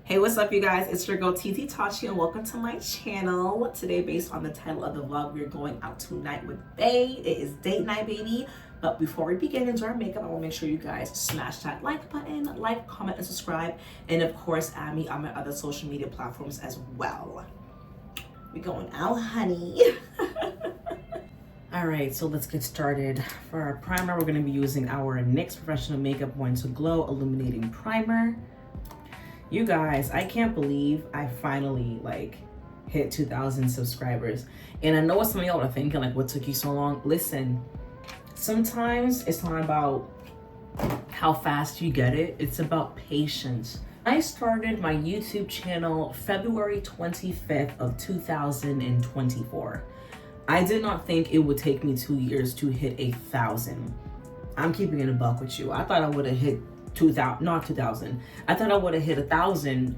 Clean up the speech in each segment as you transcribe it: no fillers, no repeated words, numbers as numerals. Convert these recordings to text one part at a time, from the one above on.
Hey, what's up, you guys? It's your girl TT Tachi, and welcome to my channel. Today, based on the title of the vlog, we're going out tonight with Bae. It is date night, baby. But before we begin into our makeup, I want to make sure you guys smash that like button, like, comment, and subscribe. And of course, add me on my other social media platforms as well. We're going out, honey. All right, so let's get started. For our primer, we're going to be using our NYX Professional Makeup Born to Glow Illuminating Primer. You guys, I can't believe I finally hit 2,000 subscribers. And I know what some of y'all are thinking, what took you so long? Listen, sometimes it's not about how fast you get it. It's about patience. I started my YouTube channel February 25th of 2024. I did not think it would take me 2 years to hit 1,000. I'm keeping it a buck with you. I thought I would have hit 2,000, not 2,000. I thought I would have hit 1,000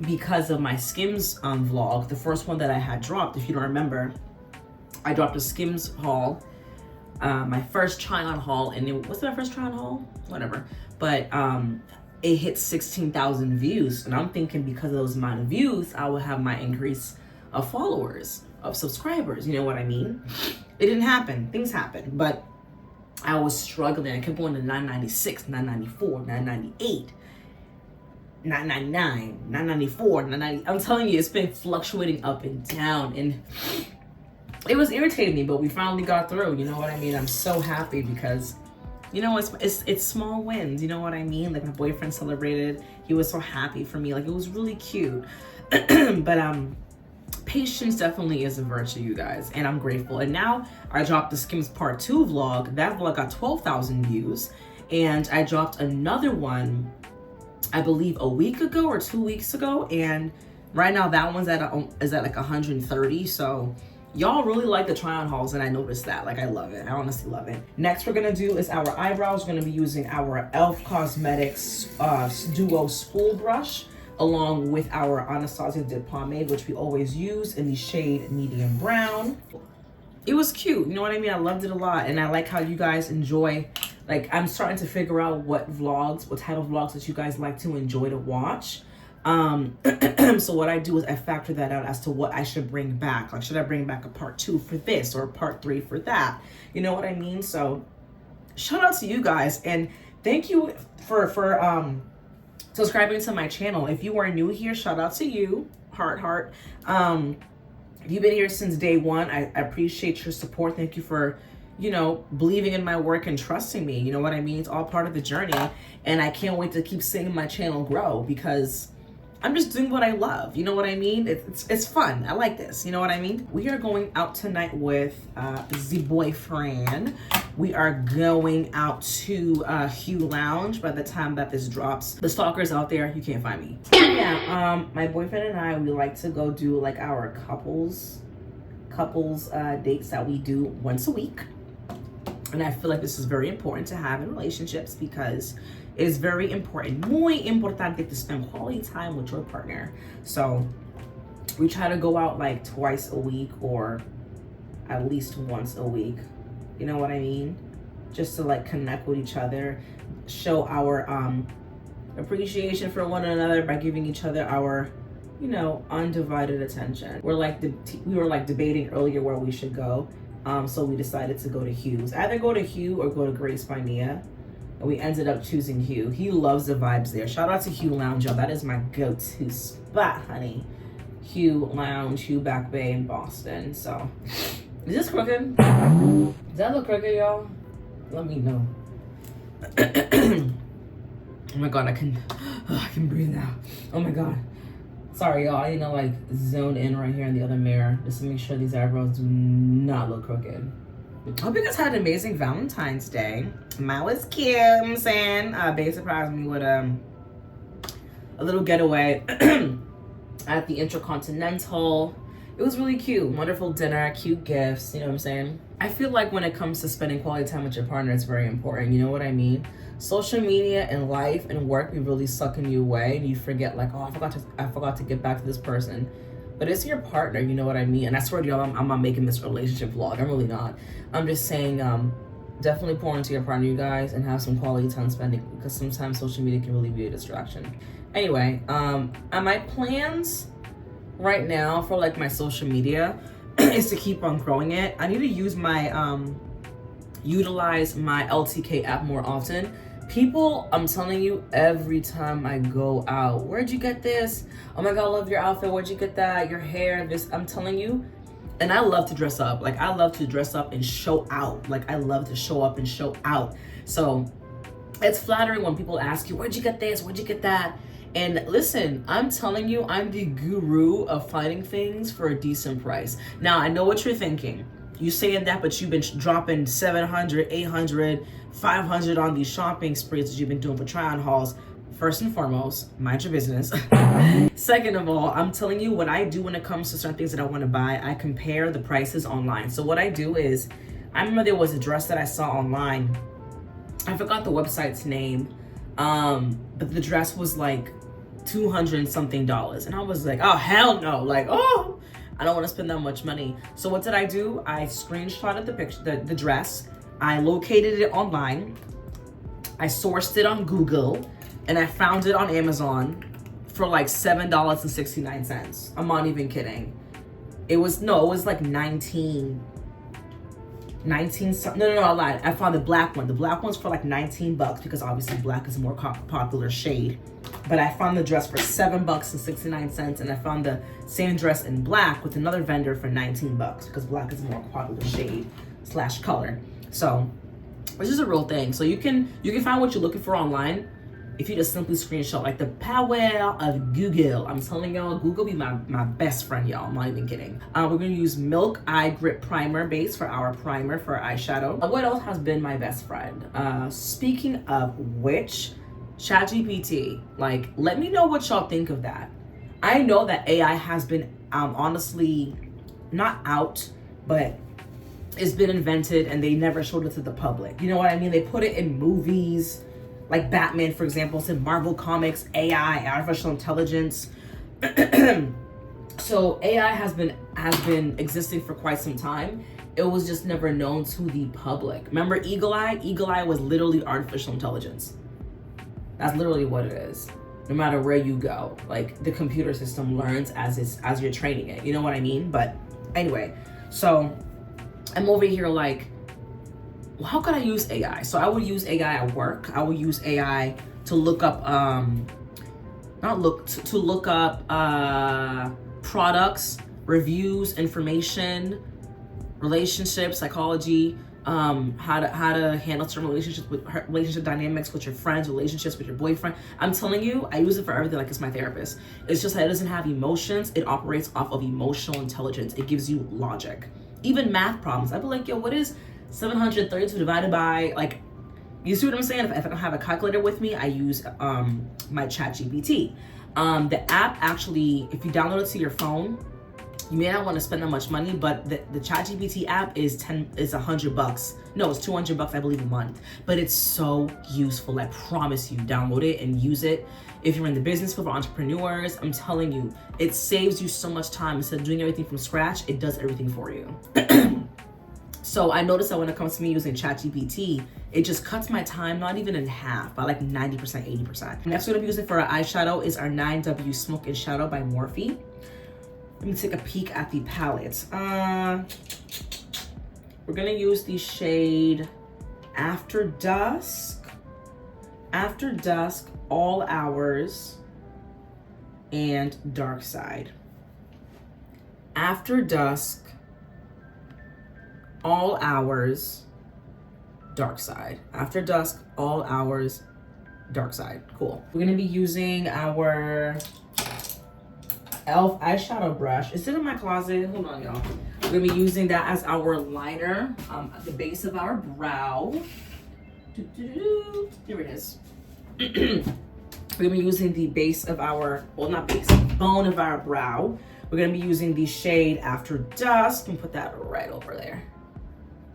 because of my Skims vlog, the first one that I had dropped. If you don't remember, I dropped a Skims haul, my first try-on haul, and it was my first try-on haul, whatever. But it hit 16,000 views, and I'm thinking because of those amount of views, I would have my increase of followers, of subscribers. You know what I mean? It didn't happen. Things happen, but I was struggling. I kept going to 996, 994, 998, 999, 994, 990. I'm telling you, it's been fluctuating up and down, and it was irritating me, but we finally got through. You know what I mean? I'm so happy because, you know, it's small wins. You know what I mean? Like, my boyfriend celebrated. He was so happy for me. Like, it was really cute. But patience definitely is a virtue, you guys, and I'm grateful. And now I dropped the Skims Part 2 vlog. That vlog got 12,000 views, and I dropped another one, I believe a week ago or 2 weeks ago, and right now that one's is at like 130. So y'all really like the try-on hauls, and I noticed that. Like, I love it. I honestly love it. Next we're gonna do is our eyebrows. We're gonna be using our E.L.F. Cosmetics Duo Spool Brush, along with our Anastasia dip pomade, which we always use in the shade medium brown. It was cute, you know what I mean? I loved it a lot, and I like how you guys enjoy, I'm starting to figure out what type of vlogs that you guys like to enjoy to watch. So what I do is I factor that out as to what I should bring back. Like, should I bring back a part 2 for this or a part 3 for that? You know what I mean? So shout out to you guys, and thank you for subscribing to my channel. If you are new here, shout out to you. Heart. If you've been here since day one, I appreciate your support. Thank you for, believing in my work and trusting me. You know what I mean? It's all part of the journey, and I can't wait to keep seeing my channel grow because I'm just doing what I love. You know what I mean? It's fun. I like this. You know what I mean? We are going out tonight with the boyfriend. We are going out to Hue Lounge by the time that this drops. The stalkers out there, you can't find me. Yeah, my boyfriend and I, we like to go do our couples dates that we do once a week. And I feel like this is very important to have in relationships because it is very important, muy importante, to spend quality time with your partner. So we try to go out twice a week or at least once a week. You know what I mean? Just to connect with each other, show our appreciation for one another by giving each other our, undivided attention. We were debating earlier where we should go. So we decided to go to Hue's. Either go to Hue or go to Grace by Nia. And we ended up choosing Hue. He loves the vibes there. Shout out to Hue Lounge, y'all. That is my go-to spot, honey. Hue Lounge, Hue Back Bay in Boston. So, is this crooked? Does that look crooked, y'all? Let me know. Oh my God, I can breathe now. Oh my God. Sorry, y'all. I need to zone in right here in the other mirror just to make sure these eyebrows do not look crooked. I hope you guys had an amazing Valentine's Day. Mine was cute. I'm saying, Bae surprised me with a little getaway at the Intercontinental. It was really cute. Wonderful dinner, cute gifts. You know what I'm saying? I feel like when it comes to spending quality time with your partner, it's very important. You know what I mean? Social media and life and work be really sucking you away, and you forget oh, I forgot to get back to this person. But it's your partner, you know what I mean? And I swear to y'all, I'm not making this relationship vlog. I'm really not. I'm just saying, definitely pour into your partner, you guys, and have some quality time spending, because sometimes social media can really be a distraction. Anyway, my plans right now for like my social media is to keep on growing it. I need to use my utilize my LTK app more often. People, I'm telling you, every time I go out, where'd you get this? Oh my god, I love your outfit. Where'd you get that? Your hair, this. I'm telling you. And I love to dress up. Like, I love to dress up and show out. Like, I love to show up and show out. So it's flattering when people ask you, where'd you get this? Where'd you get that? And listen, I'm telling you, I'm the guru of finding things for a decent price. Now, I know what you're thinking. You saying that, but you've been dropping 700, 800, 500 on these shopping sprees that you've been doing for try-on hauls. First and foremost, mind your business. Second of all, I'm telling you what I do when it comes to certain things that I want to buy. I compare the prices online. So what I do is, I remember there was a dress that I saw online. I forgot the website's name, but the dress was like $200 and something. And I was like, oh, hell no. Like, oh, I don't want to spend that much money. So what did I do? I screenshotted the picture, the dress. I located it online. I sourced it on Google, and I found it on Amazon for like $7.69. I'm not even kidding. It was like 19 something. No, I lied. I found the black one. The black one's for like $19 because obviously black is a more popular shade. But I found the dress for $7.69, and I found the same dress in black with another vendor for $19 because black is a more popular shade / color. So this is a real thing. So you can find what you're looking for online if you just simply screenshot, like the power of Google. I'm telling y'all, Google be my best friend, y'all. I'm not even kidding. We're gonna use Milk Eye Grip Primer Base for our primer for our eyeshadow. What else has been my best friend? Speaking of which, Chatgpt. Like, let me know what y'all think of that. I know that AI has been honestly not out, but it's been invented and they never showed it to the public. You know what I mean? They put it in movies, like Batman, for example. It's in Marvel Comics, AI, artificial intelligence. So AI has been existing for quite some time. It was just never known to the public. Remember Eagle Eye? Eagle Eye was literally artificial intelligence. That's literally what it is. No matter where you go, like the computer system learns as you're training it. You know what I mean? But anyway, so I'm over here like, well, how could I use AI? So I would use AI at work. I would use AI to look up, to look up products, reviews, information, relationships, psychology, how to handle certain relationship dynamics with your friends, relationships with your boyfriend. I'm telling you, I use it for everything. Like, it's my therapist. It's just that it doesn't have emotions. It operates off of emotional intelligence. It gives you logic. Even math problems. I'd be like, yo, what is 732 divided by, like, you see what I'm saying? If I don't have a calculator with me, I use my Chatgpt. The app actually, if you download it to your phone, you may not want to spend that much money, but the Chatgpt app is $100. No, it's $200, I believe, a month. But it's so useful. I promise you, download it and use it. If you're in the business field for entrepreneurs, I'm telling you, it saves you so much time. Instead of doing everything from scratch, it does everything for you. So I noticed that when it comes to me using Chatgpt, it just cuts my time not even in half, by like 90%, 80%. Next we're gonna be using for our eyeshadow is our 9W Smoke and Shadow by Morphe. Let me take a peek at the palette. We're gonna use the shade After Dusk, All Hours, and Dark Side. After Dusk, All Hours, Dark Side. After Dusk, All Hours, Dark Side. Cool. We're gonna be using our E.L.F. eyeshadow brush. It's in my closet. Hold on, y'all. We're gonna be using that as our liner at the base of our brow. Here it is. We're gonna be using the base of our, well, not base, bone of our brow. We're gonna be using the shade After Dusk and put that right over there.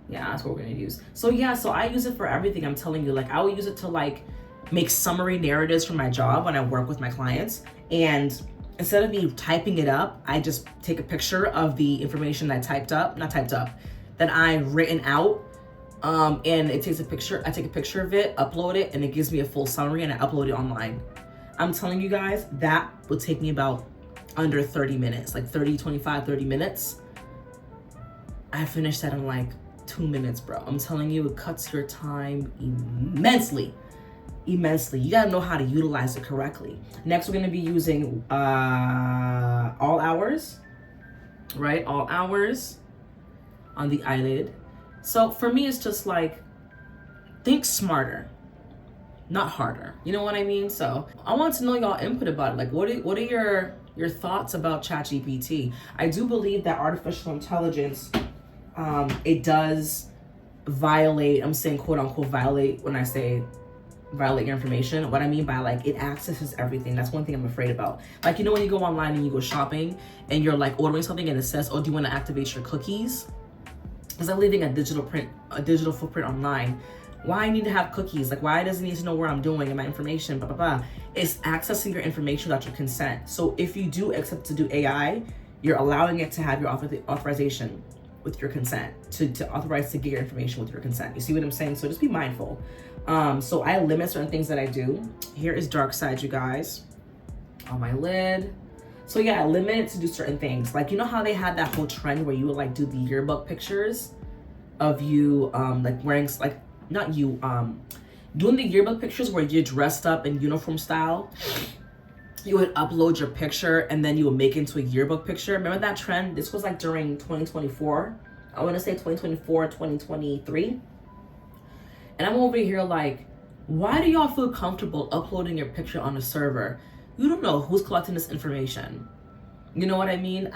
Yeah, that's what we're gonna use. So yeah, so I use it for everything. I'm telling you, like, I will use it to like make summary narratives for my job when I work with my clients. And instead of me typing it up, I just take a picture of the information that that I've written out. And it takes a picture, I take a picture of it, upload it, and it gives me a full summary, and I upload it online. I'm telling you guys, that would take me about under 30 minutes, like 30 minutes. I finished that in like 2 minutes, bro. I'm telling you, it cuts your time immensely. You gotta know how to utilize it correctly. Next, we're gonna be using all hours, right? All hours on the eyelid. So for me, it's just like, think smarter, not harder. You know what I mean? So I want to know y'all input about it. Like, what are your thoughts about Chatgpt? I do believe that artificial intelligence, it does violate, I'm saying quote unquote violate when I say violate your information. What I mean by like, it accesses everything. That's one thing I'm afraid about. Like, you know, when you go online and you go shopping and you're like ordering something and it says, oh, do you want to activate your cookies? Because I'm leaving a digital footprint online. Why I need to have cookies? Like, why does it need to know where I'm doing and my information, blah, blah, blah. It's accessing your information without your consent. So if you do accept to do AI, you're allowing it to have your authorization with your consent, to authorize to get your information with your consent. You see what I'm saying? So just be mindful. So I limit certain things that I do. Here is dark side, you guys, on my lid. So yeah, I limit it to do certain things. Like, you know how they had that whole trend where you would like do the yearbook pictures of you, like wearing, like, not you, doing the yearbook pictures where you're dressed up in uniform style. You would upload your picture and then you would make it into a yearbook picture. Remember that trend? This was like during 2024. I want to say 2024, 2023. And I'm over here like, why do y'all feel comfortable uploading your picture on a server? You don't know who's collecting this information. You know what I mean?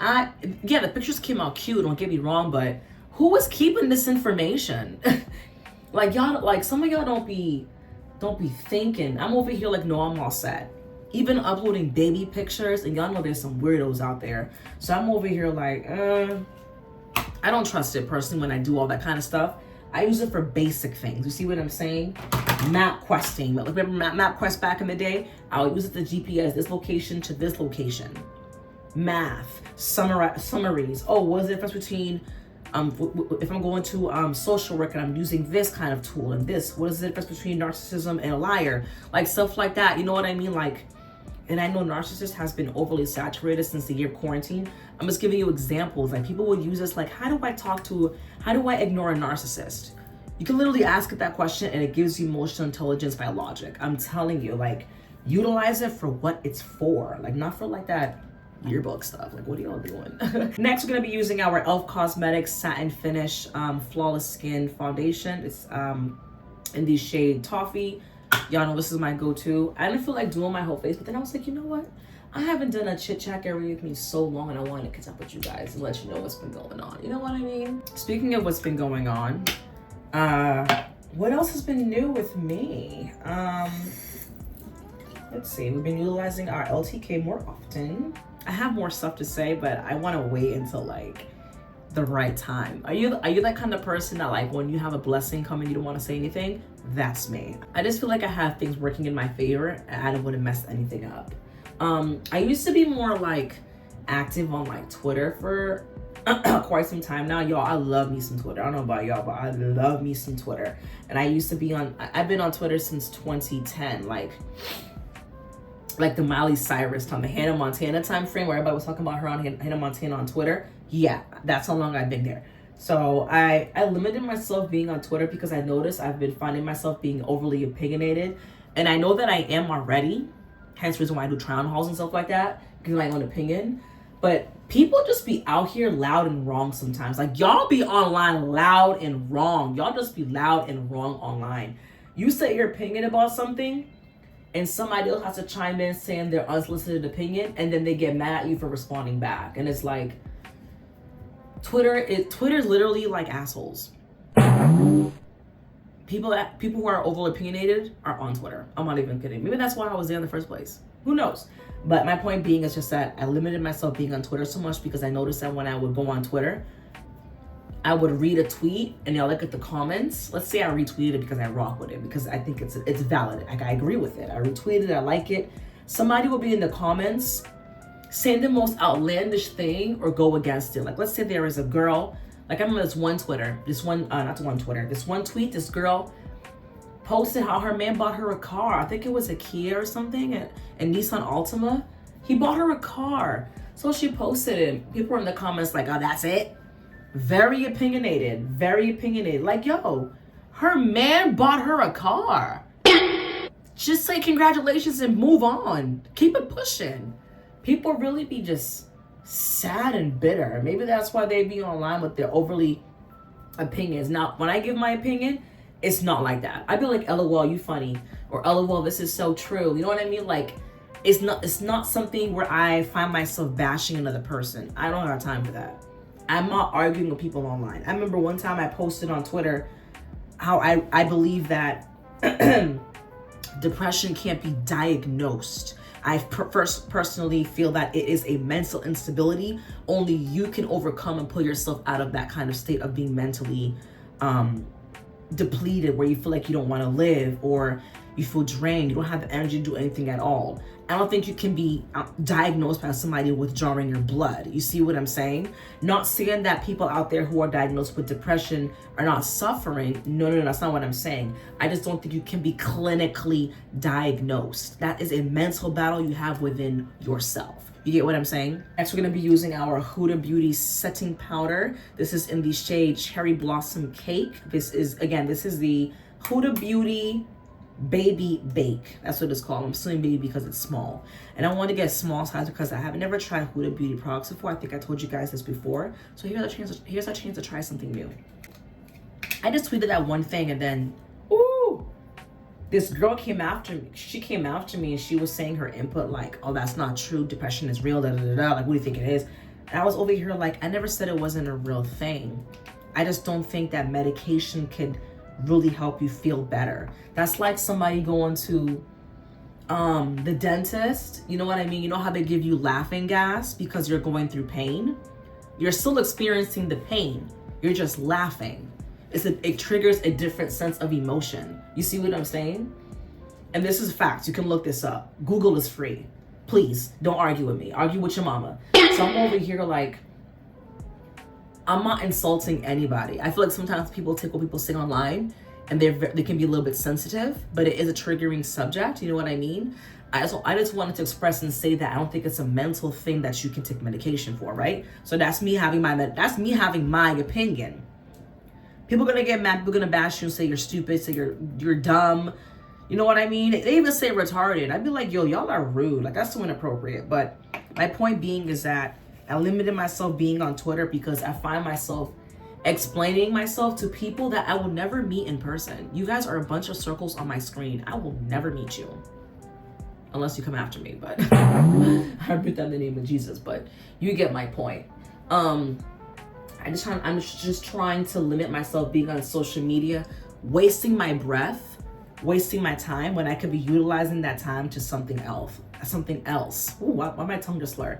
Yeah, the pictures came out cute, don't get me wrong, but who is keeping this information? Like, y'all, like, some of y'all don't be thinking. I'm over here like, no, I'm all set. Even uploading baby pictures, and y'all know there's some weirdos out there. So I'm over here like, I don't trust it personally when I do all that kind of stuff. I use it for basic things. You see what I'm saying? Map questing. Remember MapQuest back in the day? I'll use it to GPS this location to this location. Math, summaries. Oh, what is the difference between if I'm going to social work and I'm using this kind of tool and this? What is the difference between narcissism and a liar? Like stuff like that. You know what I mean? Like, and I know narcissist has been overly saturated since the year of quarantine. I'm just giving you examples. Like, people would use this like, how do I ignore a narcissist? You can literally ask it that question and it gives you emotional intelligence by logic. I'm telling you, like, utilize it for what it's for. Like, not for like that yearbook stuff. Like, what are y'all doing? Next, we're gonna be using our E.L.F. Cosmetics Satin Finish Flawless Skin Foundation. It's in the shade Toffee. Y'all know this is my go-to. I didn't feel like doing my whole face, but then I was like, you know what? I haven't done a chit chat area with me so long, and I wanted to catch up with you guys and let you know what's been going on. You know what I mean? Speaking of what's been going on, what else has been new with me? Let's see. We've been utilizing our LTK more often. I have more stuff to say, but I want to wait until like the right time. Are you that kind of person that like when you have a blessing coming, you don't want to say anything? That's me. I just feel like I have things working in my favor and I don't want to mess anything up. I used to be more like active on like Twitter for quite some time now. Y'all, I love me some Twitter. I don't know about y'all, but I love me some Twitter. And I used to be I've been on Twitter since 2010, like the Miley Cyrus time, the Hannah Montana time frame where everybody was talking about her on Hannah Montana on Twitter. Yeah, that's how long I've been there. So I limited myself being on Twitter because I noticed I've been finding myself being overly opinionated. And I know that I am already, hence the reason why I do town halls and stuff like that, because of my own opinion. But people just be out here loud and wrong sometimes. Like, y'all be online loud and wrong. Y'all just be loud and wrong online. You say your opinion about something, and somebody else has to chime in saying their unsolicited opinion, and then they get mad at you for responding back. And it's like, Twitter's literally like assholes. People who are over opinionated are on Twitter. I'm not even kidding. Maybe that's why I was there in the first place. Who knows? But my point being is just that I limited myself being on Twitter so much because I noticed that when I would go on Twitter, I would read a tweet and I'll look at the comments. Let's say I retweeted it because I rock with it, because I think it's valid. Like, I agree with it. I retweeted it, I like it. Somebody will be in the comments saying the most outlandish thing or go against it. Like, let's say there is a girl, like I remember this one tweet, this girl posted how her man bought her a car. I think it was a Kia or something, a Nissan Altima. He bought her a car. So she posted it. People were in the comments like, oh, that's it? Very opinionated. Very opinionated. Like, yo, her man bought her a car. Just say congratulations and move on. Keep it pushing. People really be just sad and bitter. Maybe that's why they be online with their overly opinions. Now, when I give my opinion, it's not like that. I'd be like, LOL, you funny. Or LOL, this is so true. You know what I mean? Like, it's not something where I find myself bashing another person. I don't have time for that. I'm not arguing with people online. I remember one time I posted on Twitter how I believe that depression can't be diagnosed. I personally feel that it is a mental instability. Only you can overcome and pull yourself out of that kind of state of being mentally depleted, where you feel like you don't want to live, or you feel drained, you don't have the energy to do anything at all. I don't think you can be diagnosed by somebody withdrawing your blood. You see what I'm saying? Not saying that people out there who are diagnosed with depression are not suffering. No, that's not what I'm saying. I just don't think you can be clinically diagnosed. That is a mental battle you have within yourself. You get what I'm saying? Next, we're gonna be using our Huda Beauty setting powder. This is in the shade Cherry Blossom Cake. This is the Huda Beauty Baby Bake. That's what it's called. I'm saying baby because it's small. And I want to get small size because I have never tried Huda Beauty products before. I think I told you guys this before. So here's a chance to try something new. I just tweeted that one thing and then, ooh, this girl came after me. She came after me and she was saying her input like, oh, that's not true. Depression is real, da da da da. Like, what do you think it is? And I was over here like, I never said it wasn't a real thing. I just don't think that medication could really help you feel better. That's like somebody going to the dentist. You know what I mean? You know how they give you laughing gas because you're going through pain? You're still experiencing the pain. You're just laughing. It triggers a different sense of emotion. You see what I'm saying? And this is facts. You can look this up. Google is free. Please don't argue with me. Argue with your mama. So I'm over here like, I'm not insulting anybody. I feel like sometimes people take what people say online and they can be a little bit sensitive, but it is a triggering subject. You know what I mean? I just wanted to express and say that I don't think it's a mental thing that you can take medication for, right? So that's me having my opinion. People are gonna get mad. People are gonna bash you and say you're stupid, say you're dumb. You know what I mean? They even say retarded. I'd be like, yo, y'all are rude. Like, that's so inappropriate. But my point being is that I limited myself being on Twitter because I find myself explaining myself to people that I will never meet in person. You guys are a bunch of circles on my screen. I will never meet you unless you come after me, but I repeat that in the name of Jesus, but you get my point. I'm just trying to limit myself being on social media, wasting my breath, wasting my time when I could be utilizing that time to something else. Ooh, why my tongue just slurred?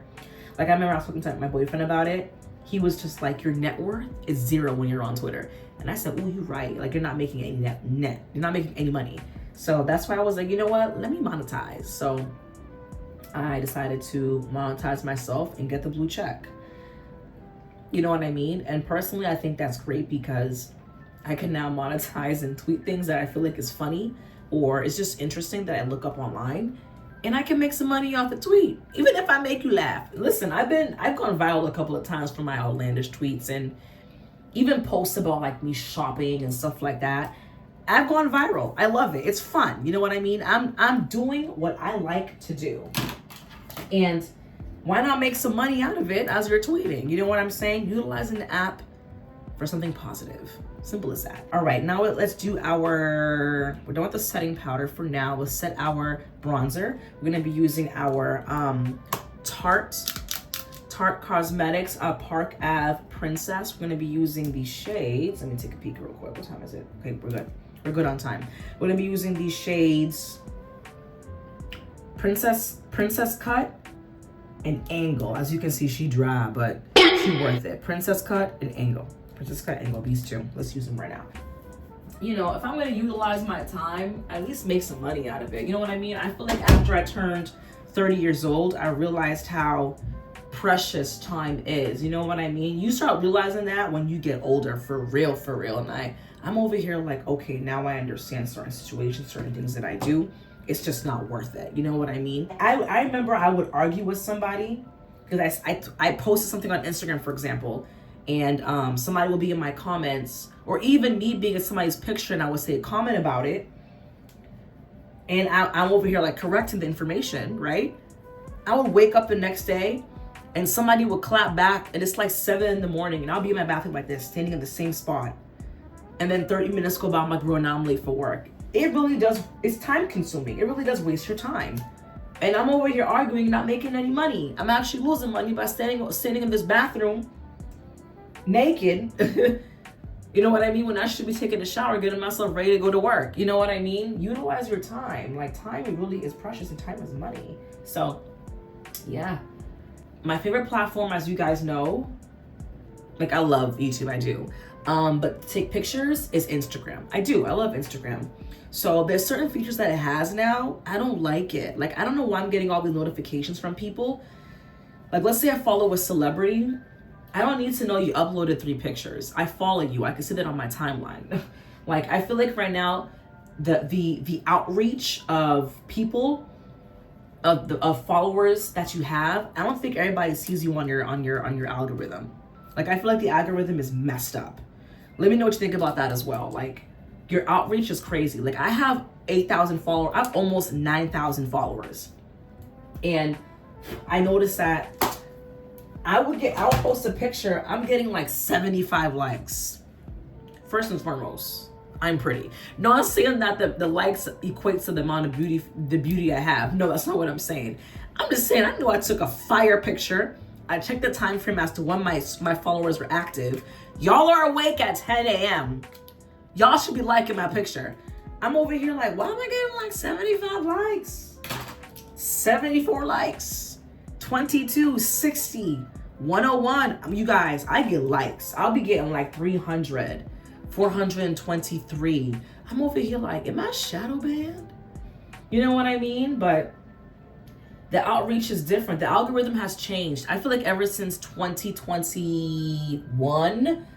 Like, I remember I was talking to my boyfriend about it. He was just like, your net worth is 0 when you're on Twitter. And I said, oh, you're right. Like, you're not making any net. You're not making any money. So that's why I was like, you know what? Let me monetize. So I decided to monetize myself and get the blue check. You know what I mean? And personally, I think that's great because I can now monetize and tweet things that I feel like is funny or it's just interesting that I look up online. And I can make some money off the tweet, even if I make you laugh. Listen, I've gone viral a couple of times for my outlandish tweets and even posts about like me shopping and stuff like that. I've gone viral. I love it. It's fun. You know what I mean? I'm doing what I like to do. And why not make some money out of it as you're tweeting? You know what I'm saying? Utilizing the app for something positive. Simple as that. All right, now let's do we're done with the setting powder for now. Let's set our bronzer. We're gonna be using our Tarte Cosmetics Park Ave Princess. We're gonna be using these shades. Let me take a peek real quick. What time is it? Okay, we're good. We're good on time. We're gonna be using these shades Princess Cut and Angle. As you can see, she dry, but she worth it. Princess Cut and Angle. Princess Cut and Angle, these two. Let's use them right now. You know, if I'm gonna utilize my time, at least make some money out of it. You know what I mean? I feel like after I turned 30 years old, I realized how precious time is. You know what I mean? You start realizing that when you get older, for real. And I'm over here like, okay, now I understand certain situations, certain things that I do. It's just not worth it. You know what I mean? I remember I would argue with somebody because I posted something on Instagram, for example, and somebody will be in my comments, or even me being in somebody's picture, and I would say a comment about it, and I'm over here like correcting the information, right? I would wake up the next day and somebody would clap back, and it's like 7 in the morning, and I'll be in my bathroom like this, standing in the same spot. And then 30 minutes go by, I'm like, bro, now I'm late for work. It really does, it's time consuming. It really does waste your time. And I'm over here arguing, not making any money. I'm actually losing money by standing in this bathroom naked. You know what I mean? When I should be taking a shower, getting myself ready to go to work. You know what I mean? Utilize your time. Like, time really is precious, and time is money. So, yeah. My favorite platform, as you guys know, like, I love YouTube, I do. But to take pictures is Instagram. I love Instagram. So there's certain features that it has now. I don't like it. Like, I don't know why I'm getting all these notifications from people. Like, let's say I follow a celebrity. I don't need to know you uploaded 3 pictures. I follow you. I can see that on my timeline. Like, I feel like right now, the outreach of people, of followers that you have, I don't think everybody sees you on your algorithm. Like, I feel like the algorithm is messed up. Let me know what you think about that as well. Like, your outreach is crazy. Like, I have 8,000 followers. I have almost 9,000 followers. And I noticed that I'll post a picture, I'm getting like 75 likes. First and foremost, I'm pretty. Not saying that the likes equates to the amount of beauty I have. No, that's not what I'm saying. I'm just saying, I know I took a fire picture. I checked the time frame as to when my followers were active. Y'all are awake at 10 a.m. Y'all should be liking my picture. I'm over here like, why am I getting like 75 likes? 74 likes, 22, 60, 101. You guys, I get likes. I'll be getting like 300, 423. I'm over here like, am I shadow banned? You know what I mean? But the outreach is different. The algorithm has changed. I feel like ever since 2021,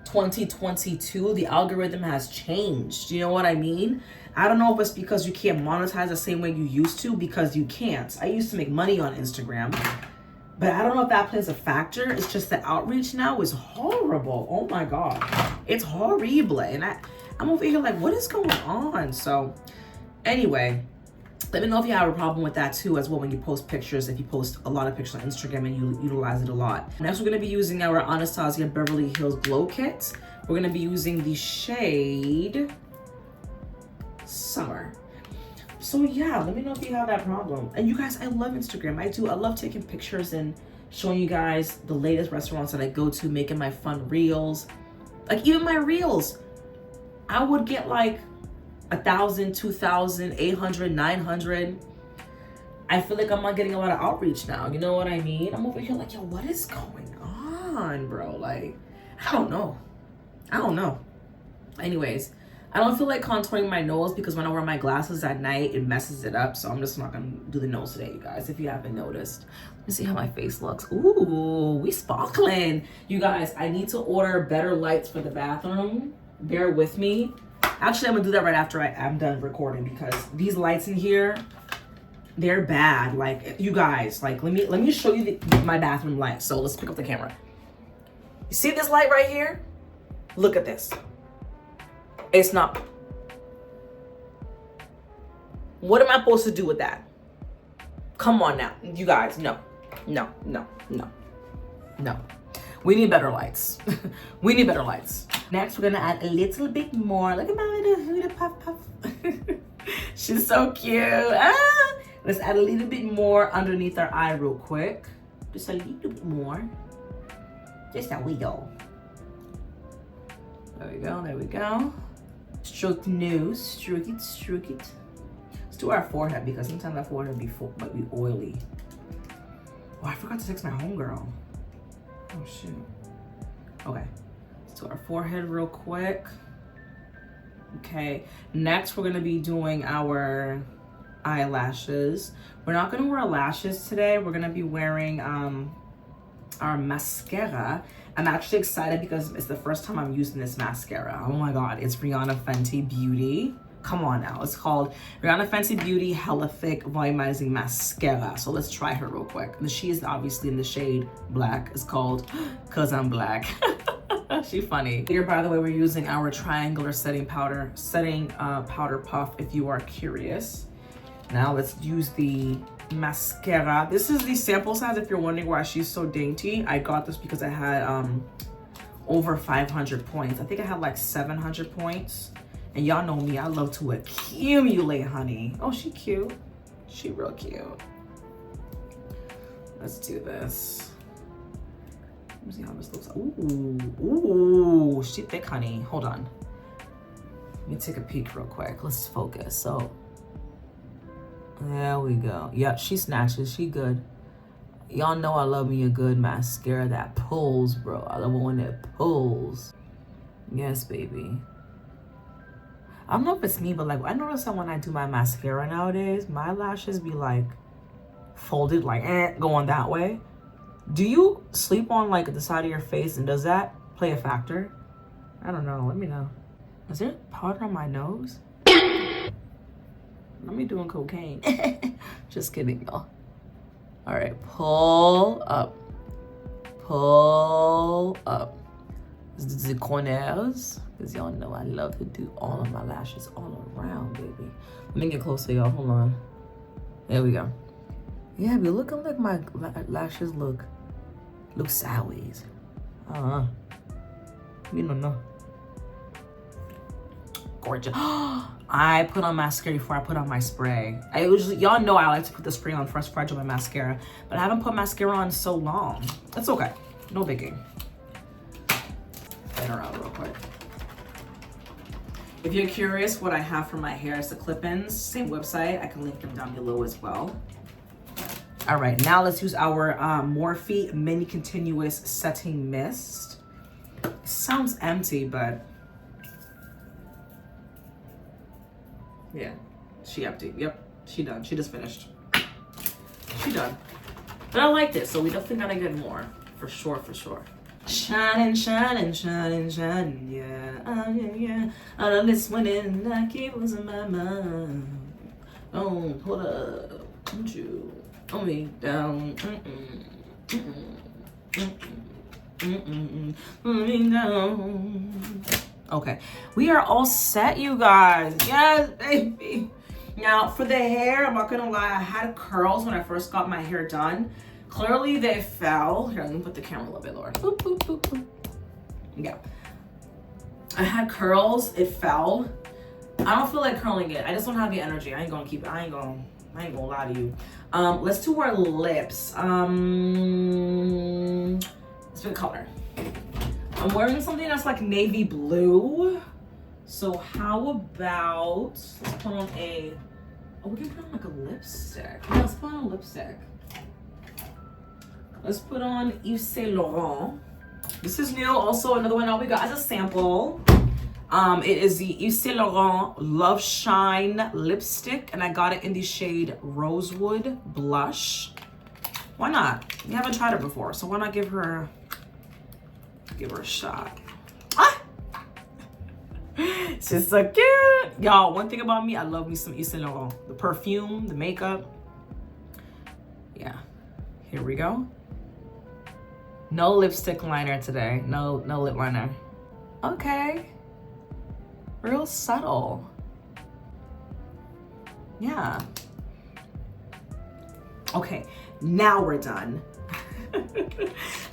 2022, the algorithm has changed. You know what I mean? I don't know if it's because you can't monetize the same way you used to, because you can't. I used to make money on Instagram, but I don't know if that plays a factor. It's just the outreach now is horrible. Oh my God. It's horrible. And I'm over here like, what is going on? So anyway, let me know if you have a problem with that too as well when you post pictures, if you post a lot of pictures on Instagram and you utilize it a lot. Next, we're going to be using our Anastasia Beverly Hills Glow Kit. We're going to be using the shade Summer. So yeah, let me know if you have that problem. And you guys, I love Instagram. I love taking pictures and showing you guys the latest restaurants that I go to, making my fun reels. Like, even my reels, I would get like 1,000, 2,000, 800, 900. I feel like I'm not getting a lot of outreach now. You know what I mean? I'm over here like, yo, what is going on, bro? Like, I don't know. Anyways, I don't feel like contouring my nose because when I wear my glasses at night, it messes it up. So I'm just not gonna do the nose today, you guys, if you haven't noticed. Let me see how my face looks. Ooh, we sparkling. You guys, I need to order better lights for the bathroom. Bear with me. Actually, I'm gonna do that right after I'm done recording, because these lights in here, they're bad. Like, you guys, like, let me show you my bathroom light. So let's pick up the camera. You see this light right here? Look at this. It's not. What am I supposed to do with that? Come on now, you guys. No. We need better lights. We need better lights. Next, we're gonna add a little bit more. Look at my little Huda puff puff. She's so cute. Let's add a little bit more underneath our eye real quick. Just a little bit more. Just a wiggle. There we go, there we go. Stroke the nose, stroke it. Let's do our forehead, because sometimes our forehead might be oily. Oh, I forgot to text my homegirl. Oh shoot. Okay, let's do our forehead real quick. Okay, next we're gonna be doing our eyelashes. We're not gonna wear lashes today. We're gonna be wearing our mascara. I'm actually excited because it's the first time I'm using this mascara. Oh my God, it's Rihanna Fenty Beauty. Come on now, it's called Rihanna Fenty Beauty Hella Thick Volumizing Mascara. So let's try her real quick. And she is obviously in the shade black. It's called Cause I'm Black. She funny. Here, by the way, we're using our triangular setting powder puff if you are curious. Now let's use the mascara. This is the sample size if you're wondering why she's so dainty. I got this because I had over 500 points. I think I had like 700 points. And y'all know me, I love to accumulate, honey. Oh, she cute. She real cute. Let's do this. Let me see how this looks. Ooh, she thick, honey. Hold on. Let me take a peek real quick. Let's focus. So, there we go. Yep, she snatches. She good. Y'all know I love me a good mascara that pulls, bro. I love one that pulls. Yes, baby. I don't know if it's me, but like I notice that when I do my mascara nowadays, my lashes be like folded, like going that way. Do you sleep on like the side of your face, and does that play a factor? I don't know. Let me know. Is there powder on my nose? Let me doing cocaine. Just kidding, y'all. All right, pull up. Pull up. The corners, because y'all know I love to do all of my lashes all around, baby. Let me get closer, y'all. Hold on. There we go. Yeah, be looking like my lashes look sideways. You don't know. Gorgeous. I put on mascara before I put on my spray. I usually, y'all know I like to put the spray on first before I do my mascara, but I haven't put mascara on so long. That's okay. No biggie. Get her out real quick. If you're curious what I have for my hair, it's the clip-ins. Same website. I can link them down below as well. All right, now let's use our Morphe Mini Continuous Setting Mist. It sounds empty, but yeah, she empty. Yep, she done. She just finished. She done. But I like this, so we definitely gotta get more. For sure, for sure. Shining, shining, shining, shining, yeah, yeah. I love this winning like it was in my mind. Oh, hold up, don't you? Hold me down. Hold me down. Okay, we are all set, you guys. Yes, baby. Now, for the hair, I'm not gonna lie, I had curls when I first got my hair done. Clearly, they fell. Here, let me put the camera a little bit lower. Boop, boop, boop, boop. Yeah. I had curls, it fell. I don't feel like curling it. I just don't have the energy. I ain't gonna keep it. I ain't gonna lie to you. Let's do our lips. Let's pick a color. I'm wearing something that's like navy blue. So how about, let's put on a, oh, we can put on like a lipstick. Yeah, let's put on a lipstick. Let's put on Saint-Laurent. This is new. Also, another one that we got as a sample. It is the Saint-Laurent Love Shine lipstick, and I got it in the shade Rosewood Blush. Why not? We haven't tried it before, so why not give her a shot? Ah! She's so cute. Y'all, one thing about me, I love me some Saint-Laurent. The perfume, the makeup. Yeah. Here we go. No lipstick liner today. No lip liner. Okay. Real subtle. Yeah. Okay, now we're done.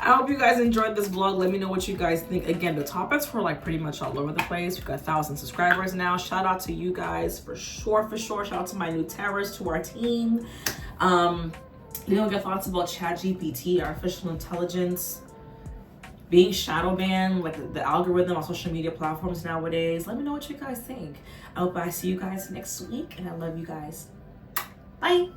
I hope you guys enjoyed this vlog. Let me know what you guys think. Again, the topics were like pretty much all over the place. We've got 1,000 subscribers now. Shout out to you guys for sure, for sure. Shout out to my new terrorists, to our team. You know, your thoughts about Chatgpt, artificial intelligence, being shadow banned, like the algorithm on social media platforms nowadays. Let me know what you guys think. I hope I see you guys next week, and I love you guys. Bye.